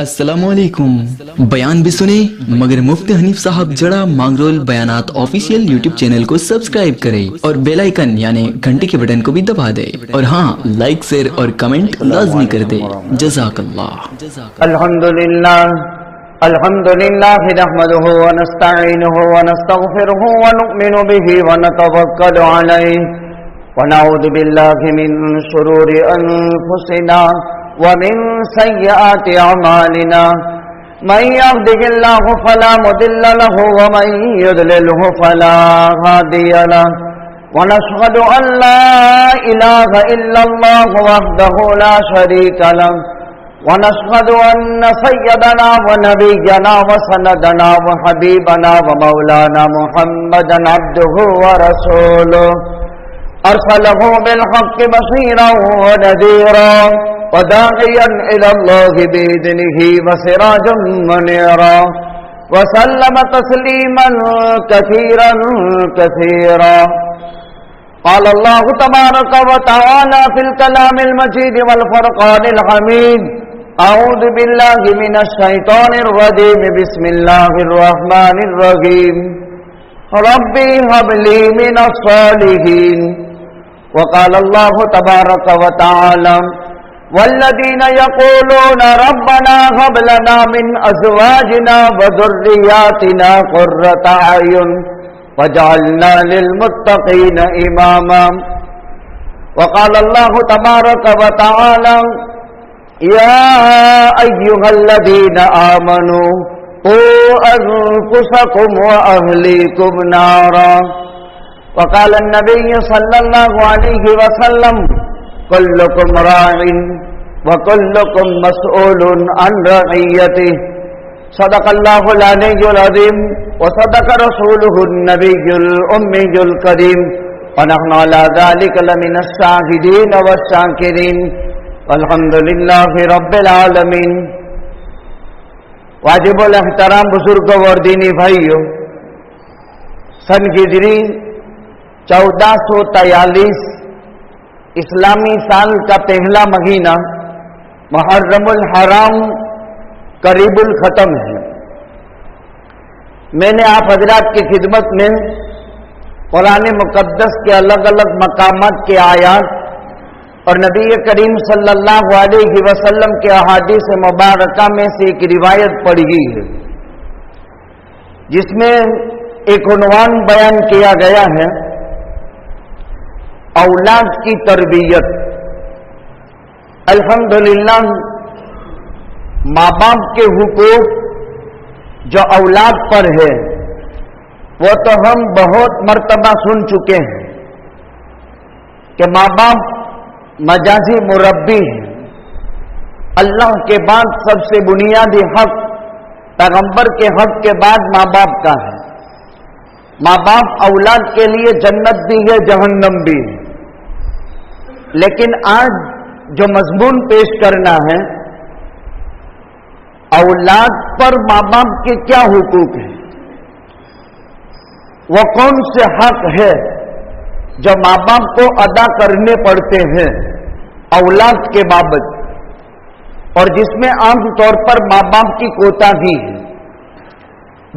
السلام علیکم. بیان بھی سنیں مگر مفتی حنیف صاحب جڑا مانگرول بیانات آفیشیل یوٹیوب چینل کو سبسکرائب کریں اور بیل آئیکن یعنی گھنٹی کے بٹن کو بھی دبا دے اور ہاں لائک شیئر اور کمنٹ لازمی کر دے. جزاک اللہ. الحمدللہ نحمده ونستعینه ونستغفره ونؤمن به ونتوکل علیہ ونعوذ باللہ من شرور انفسنا ومن سیئات اعمالنا من يهده الله فلا مضل له ومن يضلله فلا هادي له ونشهد أن لا إله إلا الله وحده لا شريك له ونشهد أن سيدنا ونبينا وسندنا وحبيبنا ومولانا محمدا عبده ورسوله أرسله بالحق بشيرا ونذيرا وداعيا إلى الله بإذنه وسراجا منيرا وسلم تسليما كثيرا كثيرا. قال الله تبارك وتعالى في الكلام المجيد والفرقان الحميد أعوذ بالله من الشيطان الرجيم بسم الله الرحمن الرحيم ربي هب لي من الصالحين. وقال الله تبارك وتعالى والذين يقولون ربنا هب لنا من أزواجنا وذرياتنا قرة أعين وجعلنا للمتقين إماما. وقال الله تبارك وتعالى يا أيها الذين آمنوا قوا أنفسكم وأهليكم نارا. وقال النبي صلى الله عليه وسلم كلكم راع وكلكم مسؤول عن رعيته. صدق الله العلي العظيم وصدق رسوله النبي الأمي الكريم ونحن على ذلك لمن الشاهدين والشاكرين والحمد لله رب العالمين. واجب الاحترام بزرگوں اور دینی بھائیوں، سن ہجری 1443 اسلامی سال کا پہلا مہینہ محرم الحرام قریب الختم ہے. میں نے آپ حضرات کی خدمت میں قرآن مقدس کے الگ الگ مقامات کے آیات اور نبی کریم صلی اللہ علیہ وسلم کے احادیث مبارکہ میں سے ایک روایت پڑھی ہے جس میں ایک عنوان بیان کیا گیا ہے اولاد کی تربیت. الحمدللہ ماں باپ کے حقوق جو اولاد پر ہے وہ تو ہم بہت مرتبہ سن چکے ہیں کہ ماں باپ مجازی مربی ہیں. اللہ کے بعد سب سے بنیادی حق پیغمبر کے حق کے بعد ماں باپ کا ہے. ماں باپ اولاد کے لیے جنت بھی ہے جہنم بھی ہے. لیکن آج جو مضمون پیش کرنا ہے اولاد پر ماں باپ کے کیا حقوق ہیں، وہ کون سے حق ہے جو ماں باپ کو ادا کرنے پڑتے ہیں اولاد کے بابت، اور جس میں عام طور پر ماں باپ کی کوتاہی ہے،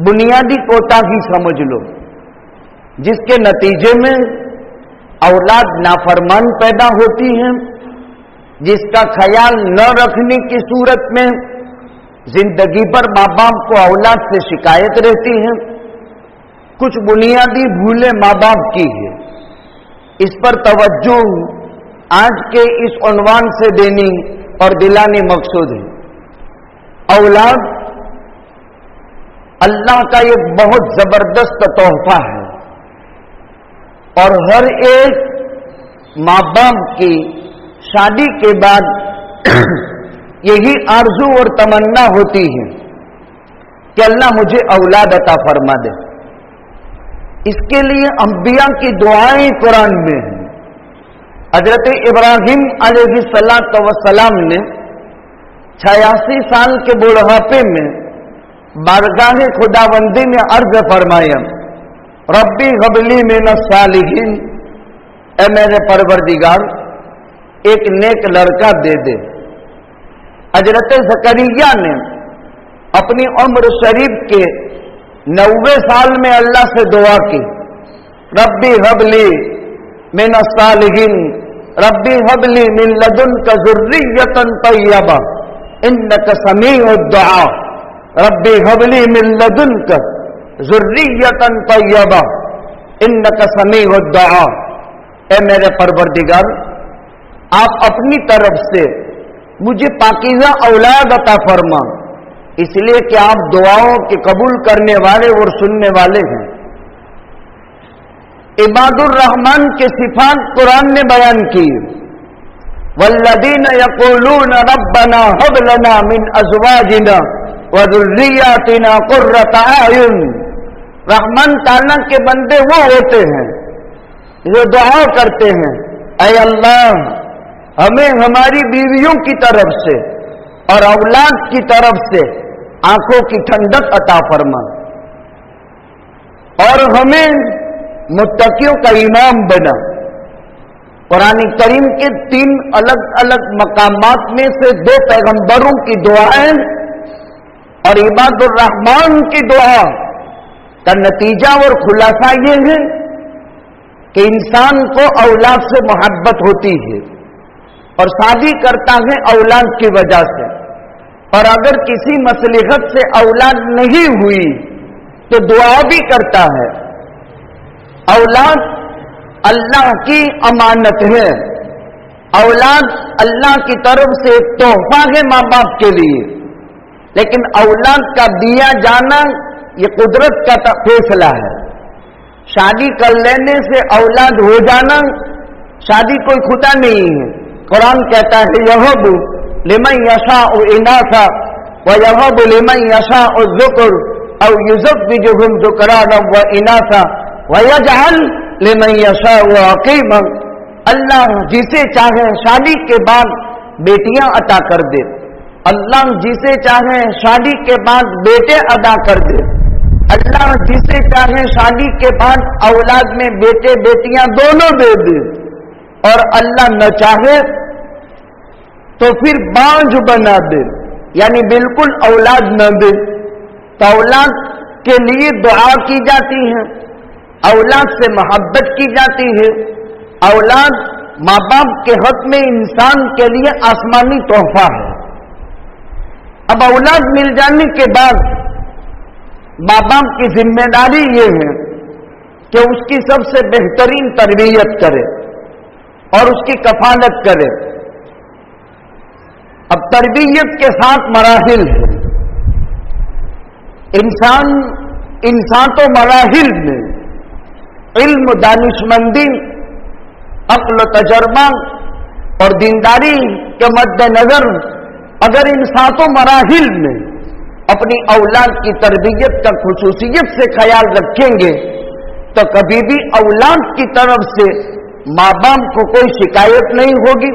بنیادی کوتاہی سمجھ لو، جس کے نتیجے میں اولاد نافرمان پیدا ہوتی ہے، جس کا خیال نہ رکھنے کی صورت میں زندگی پر ماں باپ کو اولاد سے شکایت رہتی ہے. کچھ بنیادی بھولیں ماں باپ کی ہے، اس پر توجہ آج کے اس عنوان سے دینی اور دلانی مقصود ہے. اولاد اللہ کا ایک بہت زبردست تحفہ ہے اور ہر ایک ماں باپ کی شادی کے بعد یہی آرزو اور تمنا ہوتی ہے کہ اللہ مجھے اولاد عطا فرما دے. اس کے لیے انبیاء کی دعائیں قرآن میں ہیں. حضرت ابراہیم علیہ السلام نے 86 سال کے بڑھاپے میں بارگاہ خداوندی میں عرض فرمایا ربی ہب لی من الصالحین، اے میرے پروردگار ایک نیک لڑکا دے دے. حضرت زکریا نے अपनी उम्र शरीफ के 90 साल में अल्लाह से दुआ की, रब्बी हबली मिन अस्सालिहीन, रब्बी हबली मिन लदुनका ज़ुर्रियतन तय्यबा इन्नका समीउद दुआ, रब्बी हबली मिन लदुनका ज़ुर्रियतन तय्यबा इन्नका समीउद दुआ। ए मेरे परवरदिगार, आप अपनी तरफ से मुझे पाकीज़ा औलाद अता फरमा, इसलिए कि आप दुआओं के कबूल करने वाले और सुनने वाले हैं। इबादुर रहमान के सिफात कुरान ने बयान की, वल्लदीन यक़ूलून रब्बना हब लना मिन अज़वाजिना व ज़ुर्रिय्यातिना क़ुर्रता अयुन। रहमान ताला के बंदे वो होते हैं जो दुआ करते हैं, ऐ अल्लाह हमें हमारी बीवियों की तरफ से और औलाद की तरफ से आंखों की ठंडक अता फरमा और हमें मुत्तकियों का इमाम बना। कुरान करीम के 3 अलग अलग मकामात में से 2 पैगंबरों की दुआएं और इबादुर रहमान की दुआ का नतीजा और खुलासा ये है कि इंसान को औलाद से मोहब्बत होती है और शादी करता है औलाद की वजह से, और अगर किसी मसलहत से औलाद नहीं हुई तो दुआ भी करता है। औलाद अल्लाह की अमानत है, औलाद अल्लाह की तरफ से एक तोहफा है माँ बाप के लिए, लेकिन औलाद का दिया जाना ये कुदरत का फैसला है। शादी कर लेने से औलाद हो जाना, शादी कोई खुदा नहीं है। कुरान कहता है यहबु लिमन यशाउ इनासा व यहबु लिमन यशाउ ज़ुकुर औ युज़व्विजुहुम ज़ुकराना व इनासा व यजअल लिमन यशाउ अक़ीमा। अल्लाह जिसे चाहे शादी के बाद बेटियां अता कर दे, अल्लाह जिसे चाहे शादी के बाद बेटे अदा कर दे, अल्लाह जिसे चाहे शादी के बाद औलाद में बेटे बेटियां दोनों दे दे, और अल्लाह न चाहे तो फिर बांझ बना दे, यानी बिल्कुल औलाद न दे। तो औलाद के लिए दुआ की जाती है, औलाद से मोहब्बत की जाती है। औलाद माँ बाप के हक में इंसान के लिए आसमानी तोहफा है। अब औलाद मिल जाने के बाद माँ बाप की जिम्मेदारी ये है कि उसकी सबसे बेहतरीन तरबियत करे और उसकी कफालत करे। अब तरबियत के 7 मराहिल है। इंसान तो मराहिल में इल्म, दानिशमंदी, अक्ल, तजर्बा और दीनदारी के मद्देनजर अगर इन 7 मराहिल में अपनी औलाद की तरबियत का खुसूसियत से ख्याल रखेंगे तो कभी भी औलाद की तरफ से माँ बाप को कोई शिकायत नहीं होगी,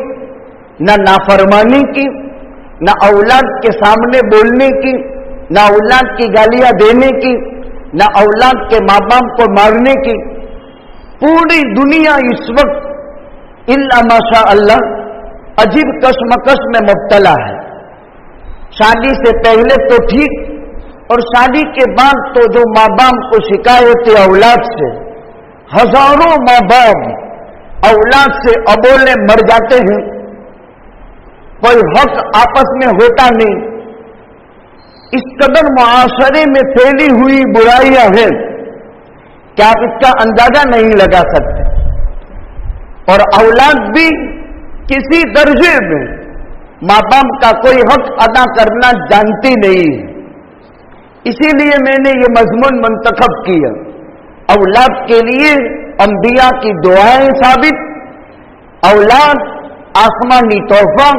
न नाफरमानी की, न औलाद के सामने बोलने की, न औलाद की गालियां देने की, न औलाद के माँ बाप को मारने की। पूरी दुनिया इस वक्त इल्ला माशा अल्लाह अजीब कशमकश में मुब्तला है। शादी से पहले तो ठीक, और शादी के बाद तो जो माँ बाप को शिकायत औलाद से, हजारों माँ बाप औलाद से अबोले मर जाते हैं। कोई हक आपस में होता नहीं। इस कदर मुआशरे में फैली हुई बुराइयां हैं कि आप इसका अंदाजा नहीं लगा सकते। और औलाद भी किसी दर्जे में माँ बाप का कोई हक अदा करना जानती नहीं है। इसीलिए मैंने ये मजमून मुंतखब किया। औलाद के लिए अंबिया की दुआएं साबित, औलाद आसमानी तोहफा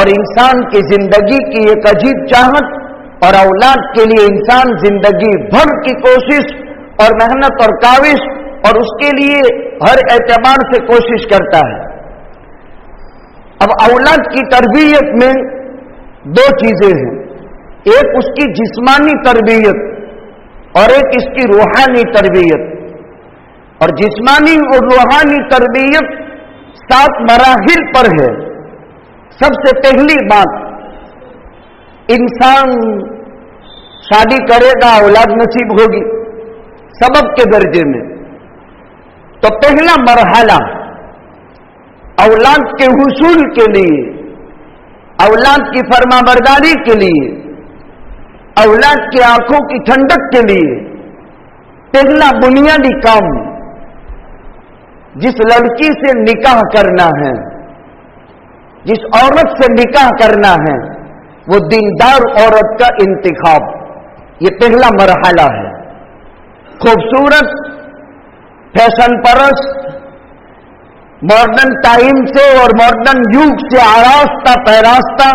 और इंसान की जिंदगी की एक अजीब चाहत, और औलाद के लिए इंसान जिंदगी भर की कोशिश और मेहनत और काविश और उसके लिए हर एतबार से कोशिश करता है। अब औलाद की तरबियत में 2 चीजें हैं, एक उसकी जिस्मानी तरबियत और एक इसकी रूहानी तरबियत। और जिस्मानी और रूहानी तरबियत 7 मराहिल पर है। सबसे पहली बात, इंसान शादी करेगा, औलाद नसीब होगी, सबब के दर्जे में। तो पहला मरहला औलाद के हुसूल के लिए, औलाद की फरमाबरदारी के लिए, औलाद की आंखों की ठंडक के लिए पहला बुनियादी काम जिस लड़की से निकाह करना है, जिस औरत से निकाह करना है, वो दीनदार औरत का इंतिखाब, ये पहला मरहला है। खूबसूरत, फैशन परस्त, मॉडर्न टाइम से और मॉडर्न युग से आरास्ता पैरास्ता,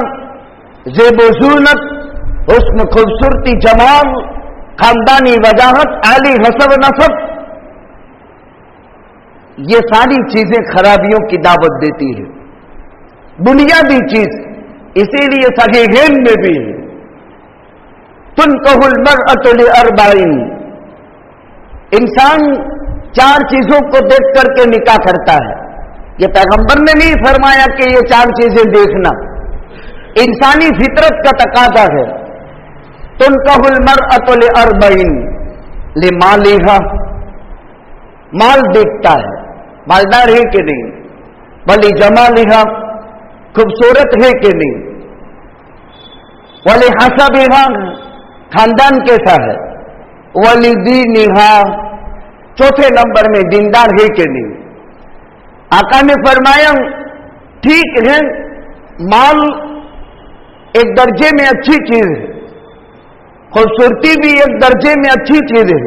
ज़ेब-ओ-ज़ीनत, हुस्न, खूबसूरती, जमाल, खानदानी वजाहत, आली हसब नसब, ये सारी चीजें खराबियों की दावत देती है। बुनियादी चीज इसीलिए सहीहैन में भी है, तुनकहुल मरअतु लिअरबाइन, इंसान 4 चीजों को देख करके निकाह करता है। ये पैगंबर ने नहीं फरमाया कि ये 4 चीजें देखना, इंसानी फितरत का तकाजा है। तुनकहुल मरअतु लिअरबाइन, लिमालिहा, माल देखता है, मालदार है कि नहीं, वली जमालिहा, खूबसूरत है कि नहीं, वली हसबिहा, खानदान कैसा है, वली दीनिहा, चौथे नंबर में दीनदार है कि नहीं। आका ने फरमाया ठीक है, माल एक दर्जे में अच्छी चीज है, खूबसूरती भी एक दर्जे में अच्छी चीज है,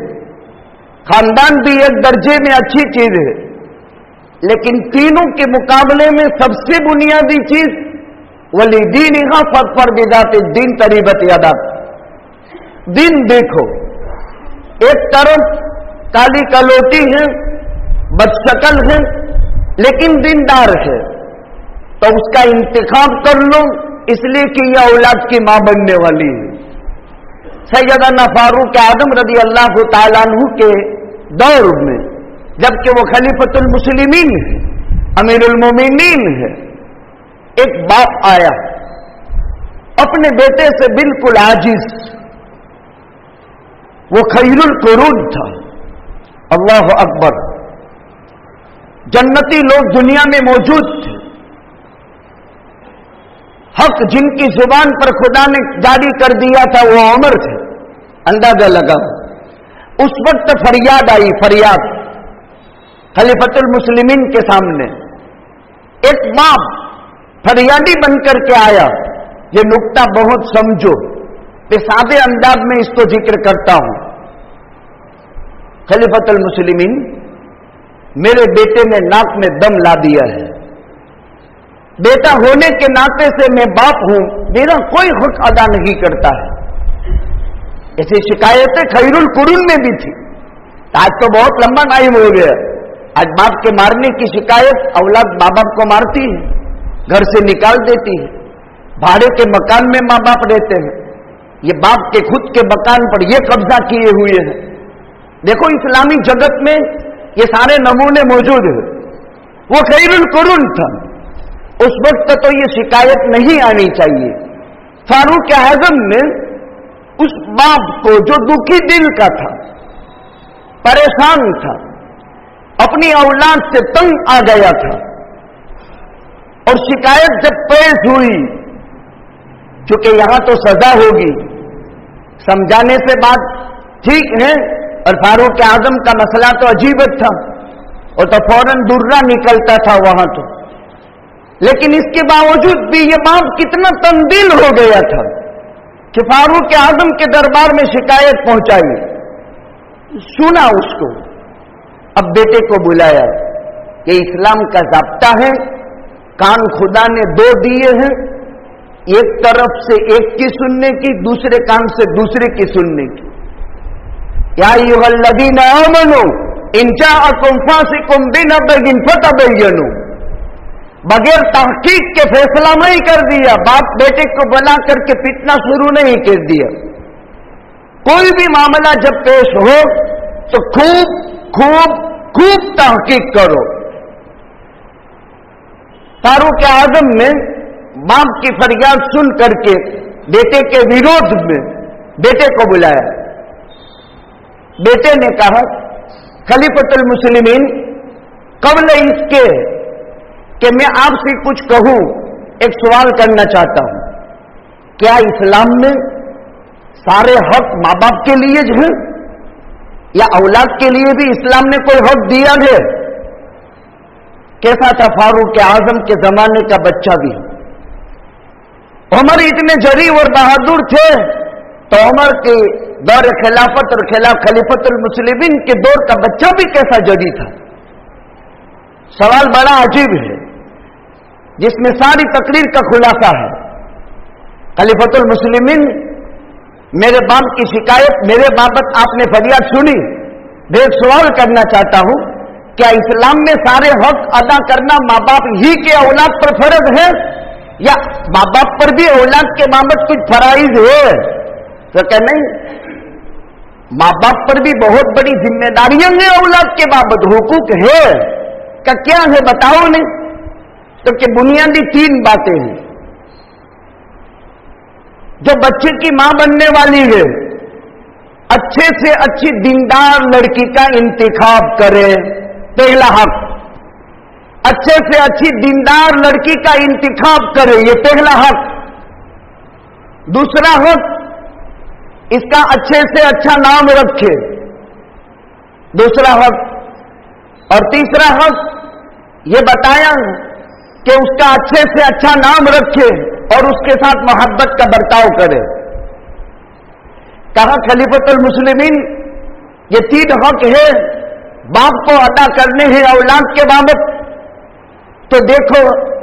खानदान भी एक दर्जे में अच्छी चीज है, लेकिन तीनों के मुकाबले में सबसे बुनियादी चीज वली दीनिहा फर बिदाते दीन तरीबत यादा। दिन देखो, एक तरफ काली कलोटी है, बदशकल है, लेकिन दीनदार है, तो उसका इंतखाब कर लो, इसलिए कि यह औलाद की मां बनने वाली है। सैयदना फारूक आजम रज़ी अल्लाह तआला अन्हु के दौर में, जबकि वो खलीफतुल मुस्लिमीन है, अमीरुल मोमिनीन है, एक बाप आया अपने बेटे से बिल्कुल आजिज, वो खैरुल कुरून था। अल्लाह अकबर, जन्नती लोग दुनिया में मौजूद थे, हक जिनकी जुबान पर खुदा ने जारी कर दिया था वो उमर थे। अंदाजा लगा, उस वक्त फरियाद आई, फरियाद खलीफतुल मुस्लिमीन के सामने एक बाप फरियादी बनकर के आया। ये नुक्ता बहुत समझो, मैं सादे अंदाज में इसको जिक्र करता हूं। खलीफतुल मुस्लिमीन, मेरे बेटे ने नाक में दम ला दिया है, बेटा होने के नाते से मैं बाप हूं, मेरा कोई हक अदा नहीं करता है। ऐसी शिकायतें खैरुल कुरून में भी थी। आज तो बहुत लंबा टाइम हो गया, आज बाप के मारने की शिकायत औलाद माँ बाप को मारती है, घर से निकाल देती है, भाड़े के मकान में माँ बाप रहते हैं, ये बाप के खुद के मकान पर ये कब्जा किए हुए हैं। देखो इस्लामी जगत में ये सारे नमूने मौजूद है। वो खैरुल कुरून था, उस वक्त तो ये शिकायत नहीं आनी चाहिए। फारूक आजम ने उस बाप को जो दुखी दिल का था, परेशान था, अपनी औलाद से तंग आ गया था, और शिकायत जब पेश हुई, चूंकि यहां तो सजा होगी, समझाने से बात ठीक है, और फारूक आजम का मसला तो अजीब था, और तो फौरन दुर्रा निकलता था वहां तो। लेकिन इसके बावजूद भी ये बाप कितना तंदिल हो गया था कि फारूक आजम के दरबार में शिकायत पहुंचाई, सुना उसको। अब बेटे को बुलाया, ये इस्लाम का ज़ाब्ता है, कान खुदा ने 2 दिए हैं, एक तरफ से एक की सुनने की, दूसरे कान से दूसरे की सुनने की। या अय्युहल्लज़ीना आमनू इन जाअकुम फासिकुम बिनबइन फतबय्यनू, बगैर तहकीक के फैसला नहीं कर दिया, बाप बेटे को बुला करके पिटना शुरू नहीं कर दिया। कोई भी मामला जब पेश हो तो खूब खूब खूब तहकीक करो। फारूक आजम ने बाप की फरियाद सुन करके बेटे के विरोध में बेटे को बुलाया। बेटे ने कहा, खलीफतुल मुस्लिमीन, कबल इसके कि मैं आपसे कुछ कहूं, एक सवाल करना चाहता हूं। क्या इस्लाम में सारे हक माँ बाप के लिए हैं या औलाद के लिए भी इस्लाम ने कोई हक दिया है? कैसा था फारूक आजम के जमाने का बच्चा भी। उमर इतने जरी और बहादुर थे तो उमर के दौर खिलाफत और खलीफतुल मुस्लिमीन के दौर का बच्चा भी कैसा जरी था? सवाल बड़ा अजीब है जिसमें सारी तकरीर का खुलासा है। खलीफतुल मुस्लिमीन, मेरे बाप की शिकायत, मेरे बाबत आपने फरियाद सुनी, मैं एक सवाल करना चाहता हूं, क्या इस्लाम में सारे हक अदा करना माँ बाप ही के औलाद पर फर्ज है या माँ बाप पर भी औलाद के बाबत कुछ फराइज है? तो क्या नहीं, माँ बाप पर भी बहुत बड़ी जिम्मेदारियां हैं औलाद के बाबत, हुकूक है। का क्या है बताओ नहीं? तो कि बुनियादी 3 बातें हैं। जो बच्चे की मां बनने वाली है, अच्छे से अच्छी दीनदार लड़की का इंतखाब करे, पहला हक। अच्छे से अच्छी दीनदार लड़की का इंतखाब करे, ये पहला हक। दूसरा हक, इसका अच्छे से अच्छा नाम रखे, दूसरा हक। और तीसरा हक ये बताया कि उसका अच्छे से अच्छा नाम रखे और उसके साथ मोहब्बत का बर्ताव करे। कहा खलीफतुल मुस्लिमीन, ये 3 हक है बाप को अदा करने हैं औलाद के बाबत। तो देखो,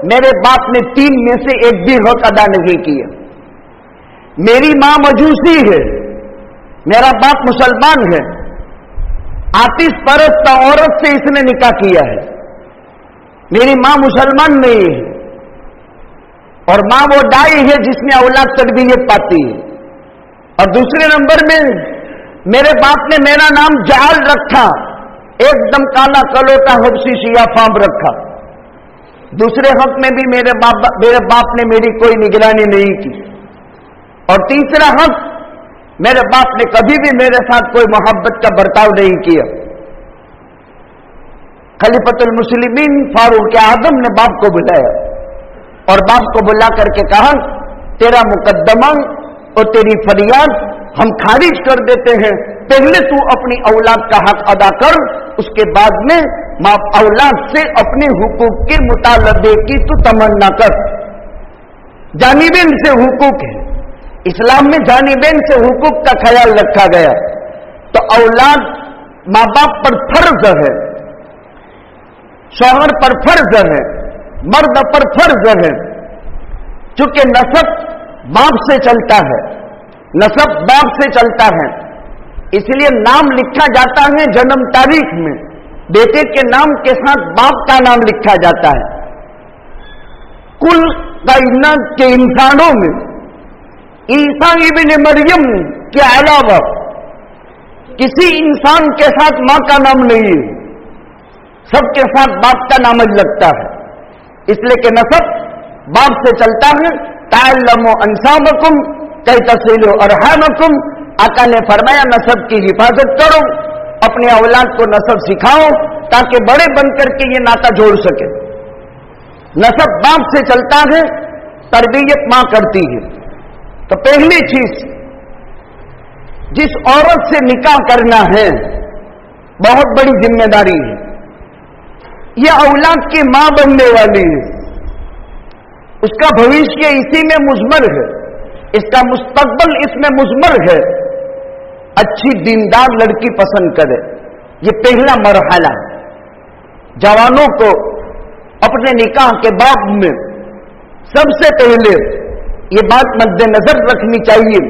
मेरे बाप ने 3 में से एक भी हक अदा नहीं किया। मेरी मां मजूसी है, मेरा बाप मुसलमान है, आतिश परस्त औरत से इसने निकाह किया है। मेरी मां मुसलमान नहीं है और मां वो दाई है जिसने औलाद तरबियत पाती है। और दूसरे नंबर में मेरे बाप ने मेरा नाम जहाल रखा, एकदम काला कलोटा हबसी शिया फाम रखा। दूसरे हक में भी मेरे बाप ने मेरी कोई निगरानी नहीं की। और तीसरा हक, मेरे बाप ने कभी भी मेरे साथ कोई मोहब्बत का बर्ताव नहीं किया। खलीफतुल मुस्लिमीन फारूक आजम ने बाप को बुलाया और बाप को बुला करके कहा, तेरा मुकद्दमा और तेरी फरियाद हम खारिज कर देते हैं। पहले तू अपनी औलाद का हक अदा कर, उसके बाद में मां औलाद से अपने हुकूक के मुतालबे की तू तमन्ना कर। जानिबेन से हुकूक है, इस्लाम में जानिबेन से हुकूक का ख्याल रखा गया। तो औलाद मां बाप पर फर्ज है, शौहर पर फर्ज है, मर्द पर फर्ज है। चूंकि नसब बाप से चलता है, नसब बाप से चलता है, इसलिए नाम लिखा जाता है जन्म तारीख में, बेटे के नाम के साथ बाप का नाम लिखा जाता है। कुल कायनात के इंसानों में ईसा इब्न मरियम के अलावा किसी इंसान के साथ मां का नाम नहीं है, सबके साथ बाप का नाम लगता है। इसलिए कि नसब बाप से चलता है। ताल्लमु अंसाबकुम कै तसिलु अरहामकुम, आका ने फरमाया नसब की हिफाजत करो, अपने औलाद को नसब सिखाओ ताकि बड़े बनकर के ये नाता जोड़ सके। नसब बाप से चलता है, तरबियत मां करती है। तो पहली चीज, जिस औरत से निकाह करना है बहुत बड़ी जिम्मेदारी है। यह औलाद की मां बनने वाली है, उसका भविष्य इसी में मुजमर है, इसका मुस्तकबल इसमें मुजमर है। अच्छी दीनदार लड़की पसंद करे, ये पहला मरहला। जवानों को अपने निकाह के बाद में सबसे पहले ये बात मद्देनजर रखनी चाहिए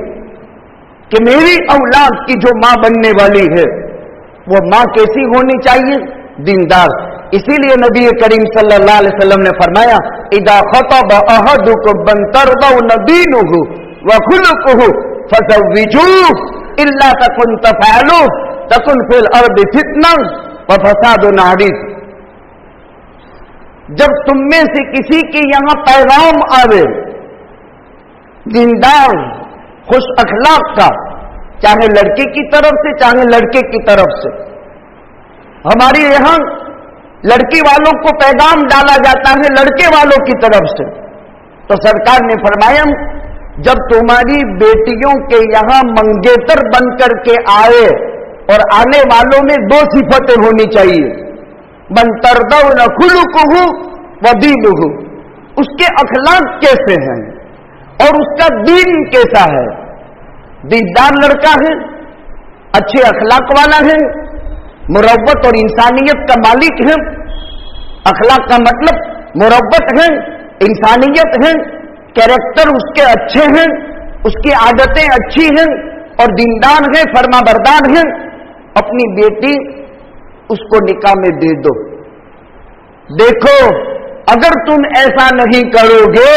कि मेरी औलाद की जो मां बनने वाली है वो मां कैसी होनी चाहिए? दीनदार। इसीलिए नबी करीम सल्लल्लाहु अलैहि वसल्लम ने फरमाया, इदा खतब अहदुकुम तरदौन दीनुहु व खुलुकुहु फज़व्विजूहु इल्ला तकुन तफअलू तकुन फिल अर्दि फितना व फसादुन अरीज़। जब तुम में से किसी के यहां पैगाम आवे दीनदार खुश अखलाक का, چاہے لڑکی کی طرف سے چاہے لڑکے کی طرف سے. ہمارے یہاں لڑکی والوں کو پیغام ڈالا جاتا ہے لڑکے والوں کی طرف سے. تو سرکار نے فرمایا جب تمہاری بیٹیوں کے یہاں منگیتر بن کر کے آئے اور آنے والوں میں دو صفتیں ہونی چاہیے. من ترضون خلقہ ودینہ، اس کے اخلاق کیسے ہیں اور اس کا دین کیسا ہے. دیندار لڑکا ہے، اچھے اخلاق والا ہے، مروت اور انسانیت کا مالک ہے. اخلاق کا مطلب مروت ہے، انسانیت ہے، کیریکٹر اس کے اچھے ہیں، اس کی عادتیں اچھی ہیں اور دیندار ہیں، فرما بردار ہیں. اپنی بیٹی اس کو نکاح میں دے دو. دیکھو اگر تم ایسا نہیں کرو گے،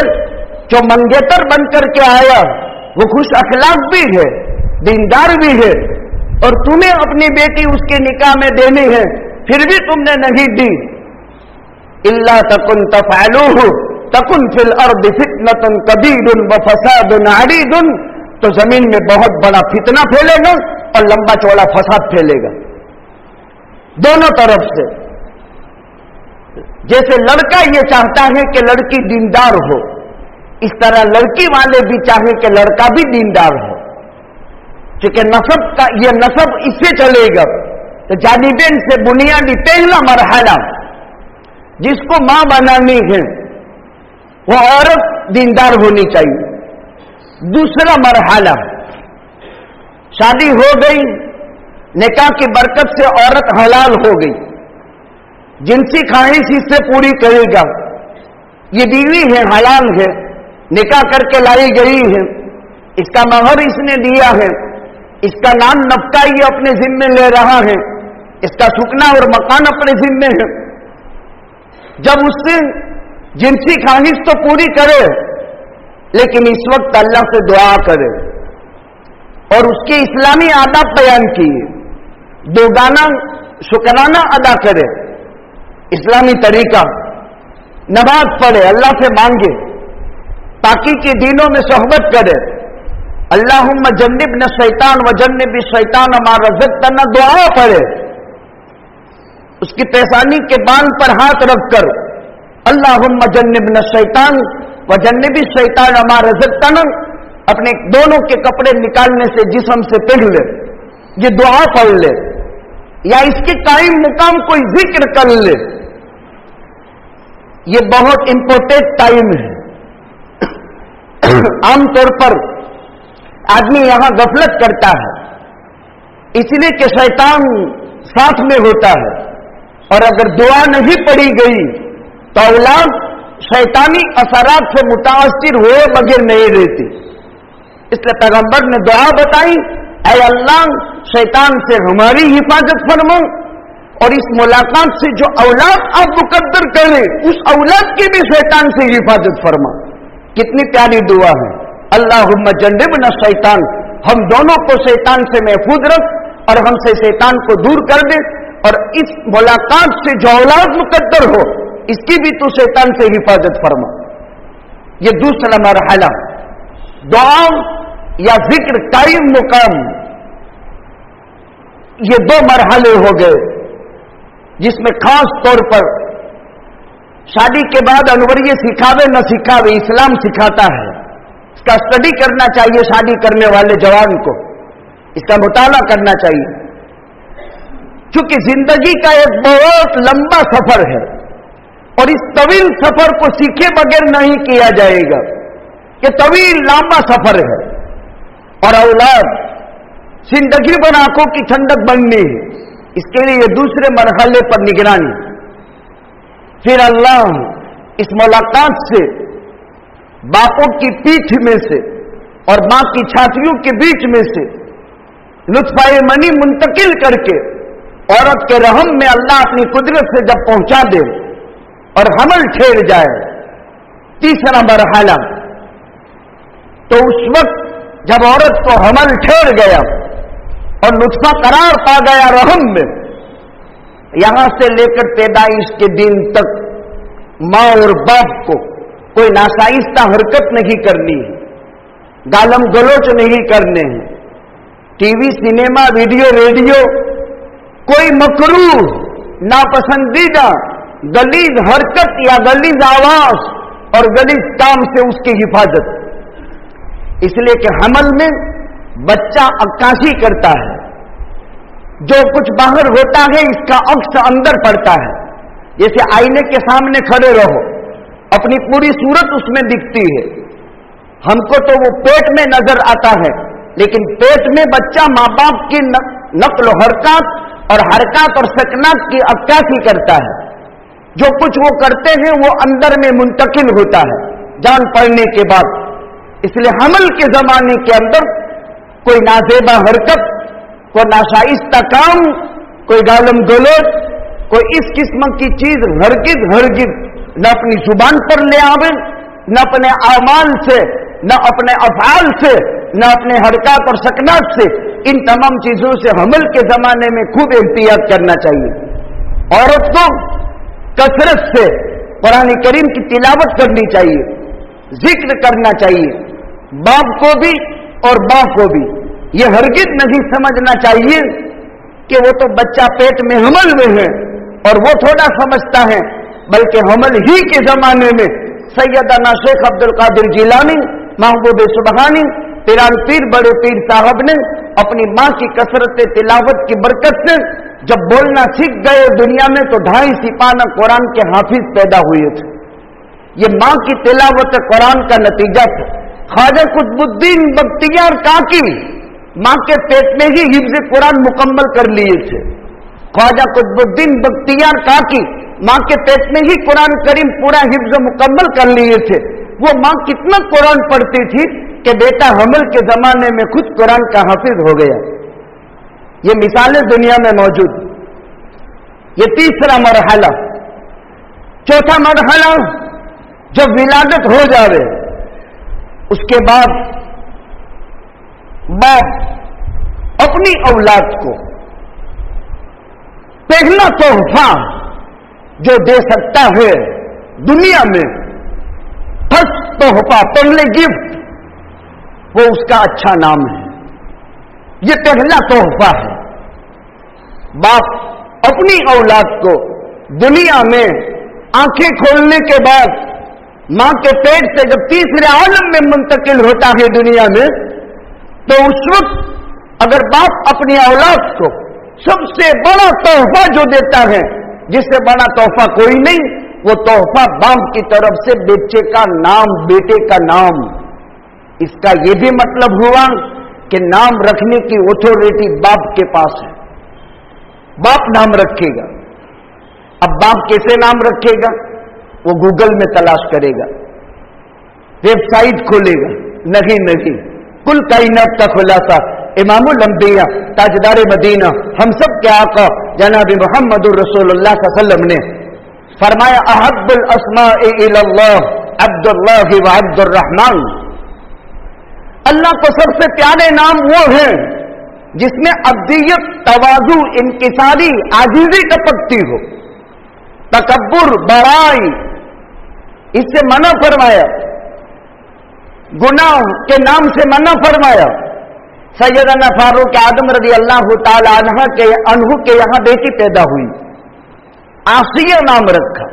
جو منگیتر بن کر کے آیا وہ خوش اخلاق بھی ہے، دیندار بھی ہے، اور تمہیں اپنی بیٹی اس کے نکاح میں دینی ہے، پھر بھی تم نے نہیں دی. الا تکن تفعلوہ تکن فی الارض فتنۃ کبیر وفساد عریض، تو زمین میں بہت بڑا فتنہ پھیلے گا اور لمبا چوڑا فساد پھیلے گا دونوں طرف سے. جیسے لڑکا یہ چاہتا ہے کہ لڑکی دیندار ہو، اس طرح لڑکی والے بھی چاہیں کہ لڑکا بھی دیندار ہو. چونکہ نسب کا یہ نسب اس سے چلے گا. تو جانبین سے بنیادی پہلا مرحلہ جس کو ماں بنانی ہے وہ عورت دیندار ہونی چاہیے. دوسرا مرحلہ، شادی ہو گئی، نکاح کی برکت سے عورت حلال ہو گئی، جنسی خواہش اس سے پوری کرے گا، یہ بیوی ہے، حلال ہے، نکاح کر کے لائی گئی ہے، اس کا مہر اس نے دیا ہے، اس کا نام نفقہ یہ اپنے ذمے لے رہا ہے، اس کا سکنا اور مکان اپنے ذمے ہے. جب اس سے جنسی خواہش تو پوری کرے، لیکن اس وقت اللہ سے دعا کرے اور اس کے اسلامی آداب بیان کیے، دوگانا شکرانہ ادا کرے، اسلامی طریقہ، نماز پڑھے، اللہ سے مانگے، پاکی کے دینوں میں صحبت کرے، اللہم جنبنا الشیطان وجنب الشیطان ما رزقتنا، دعا پڑھے، اس کی پیشانی کے بال پر ہاتھ رکھ کر اللہم جنبنا الشیطان وجنب الشیطان ما رزقتنا، اپنے دونوں کے کپڑے نکالنے سے جسم سے پہن لے، یہ دعا پڑھ لے، یا اس کے قائم مقام کوئی ذکر کر لے. یہ بہت امپورٹنٹ ٹائم ہے. عام طور پر آدمی یہاں غفلت کرتا ہے، اس لیے کہ شیطان ساتھ میں ہوتا ہے، اور اگر دعا نہیں پڑھی گئی تو اولاد شیطانی اثرات سے متاثر ہوئے بغیر نہیں رہتی. اس لیے پیغمبر نے دعا بتائی، اے اللہ شیطان سے ہماری حفاظت فرما، اور اس ملاقات سے جو اولاد آپ مقدر کریں اس اولاد کی بھی شیطان سے حفاظت فرما. کتنی پیاری دعا ہے. اللہم جنبنا الشیطان، ہم دونوں کو شیطان سے محفوظ رکھ اور ہم سے شیطان کو دور کر دے، اور اس ملاقات سے جو اولاد مقدر ہو اس کی بھی تو شیطان سے حفاظت فرما. یہ دوسرا مرحلہ، دعا یا ذکر قائم مقام، یہ دو مرحلے ہو گئے جس میں خاص طور پر شادی کے بعد انوریہ سکھاوے نہ سکھاوے اسلام سکھاتا ہے. اس کا اسٹڈی کرنا چاہیے شادی کرنے والے جوان کو، اس کا مطالعہ کرنا چاہیے، چونکہ زندگی کا ایک بہت لمبا سفر ہے اور اس طویل سفر کو سیکھے بغیر نہیں کیا جائے گا. یہ طویل لمبا سفر ہے اور اولاد زندگی بھر آنکھوں کی ٹھنڈک بننی ہے. اس کے لیے یہ دوسرے مرحلے پر نگرانی. پھر اللہ اس ملاقات سے باپوں کی پیٹھ میں سے اور ماں کی چھاتیوں کے بیچ میں سے لطفہ منی منتقل کر کے عورت کے رحم میں اللہ اپنی قدرت سے جب پہنچا دے اور حمل ٹھہر جائے، تیسرا مرحلہ، تو اس وقت جب عورت کو حمل ٹھہر گیا اور نطفہ قرار پا گیا رحم میں، یہاں سے لے کر پیدائش کے دن تک ماں اور باپ کو کوئی ناشائستہ حرکت نہیں کرنی ہے، گالم گلوچ نہیں کرنے ہیں، टीवी, सिनेमा, वीडियो, रेडियो, कोई मकरूह, नापसंदीदा गलीज हरकत या गलीज आवाज और गलीज काम से उसकी हिफाजत। इसलिए कि हमल में बच्चा अक्कासी करता है, जो कुछ बाहर होता है इसका अक्स अंदर पड़ता है। जैसे आईने के सामने खड़े रहो, अपनी पूरी सूरत उसमें दिखती है, हमको तो वो पेट में नजर आता है, लेकिन पेट में बच्चा माँ बाप की नक्ल हरकत और हरकत और सकनात की अक्कासी करता है। जो कुछ वो करते हैं वो अंदर में मुंतकिल होता है जान पड़ने के बाद। इसलिए हमल के जमाने के अंदर कोई नाजेबा हरकत, कोई नाशाइस्ता काम, कोई गालम गलोच, कोई इस किस्म की चीज हरगिज हरगिज न अपनी जुबान पर ले आवे, न अपने आमाल से, न अपने अफआल से, न अपने हरकत और सकनात से। इन तमाम चीजों से हमल के जमाने में खूब एहतियात करना चाहिए। औरत को कसरत से कुरान करीम की तिलावत करनी चाहिए, जिक्र करना चाहिए, बाप को भी और मां को भी। ये हरगिज नहीं समझना चाहिए कि वो तो बच्चा पेट में हमल में है और वो थोड़ा समझता है, बल्कि हमल ही के जमाने में सैयदना शेख अब्दुल कादिर जिलानी, महबूब सुबहानी, पीरान पीर बड़े पीर साहब ने अपनी मां की कसरत तिलावत की बरकत से जब बोलना सीख गए दुनिया में, तो 2.5 सिपाना कुरान के हाफिज पैदा हुए थे। ये मां की तिलावत कुरान का नतीजा था। ख्वाजा कुतुबुद्दीन बख्तियार काकी मां के पेट में ही हिफ्ज कुरान मुकम्मल कर लिए थे। ख्वाजा कुतुबुद्दीन बख्तियार काकी मां के पेट में ही कुरान करीम पूरा हिफ्ज मुकम्मल कर लिए थे। वो मां कितना कुरान पढ़ती थी कि बेटा हमल के जमाने में खुद कुरान का हाफिज हो गया। ये मिसालें दुनिया में मौजूद। ये तीसरा मरहला। चौथा मरहला, जब विलादत हो जावे उसके बाद बाप अपनी औलाद को पहला तोहफा जो दे सकता है दुनिया में, फर्स्ट तोहफा, पहले गिफ्ट, वो उसका अच्छा नाम है। ये पहला तोहफा है। बाप अपनी औलाद को दुनिया में आंखें खोलने के बाद मां के पेट से जब तीसरे आलम में मुंतकिल होता है दुनिया में, तो उस वक्त अगर बाप अपनी औलाद को सबसे बड़ा तोहफा जो देता है, जिससे बड़ा तोहफा कोई नहीं, वो तोहफा बाप की तरफ से बच्चे का नाम, बेटे का नाम। इसका यह भी मतलब हुआ कि नाम रखने की अथॉरिटी बाप के पास है। बाप नाम रखेगा। अब बाप कैसे नाम रखेगा? वो गूगल में तलाश करेगा, वेबसाइट खोलेगा। नहीं, कुल कायनात का खुलासा इमामुल अंबिया, ताजदार मदीना, हम सब के आका जनाब मुहम्मदुर रसूलुल्लाह सल्लल्लाहु अलैहि वसल्लम ने फरमाया, अहब्बुल अस्माए इलल्लाह अब्दुल्लाह व अब्दुर रहमान। अल्लाह को सबसे प्यारे नाम वो है जिसमें अब्दियत, तवाजु, इंकिसारी, आजीजी टपकती हो, तकब्बुर, बड़ाई, इससे मना फरमाया। गुनाह के नाम से मना फरमाया। सैयदना फारूक आदम रज़ी अल्लाह ताला अन्हु के यहां बेटी पैदा हुई, आसिया नाम रखा।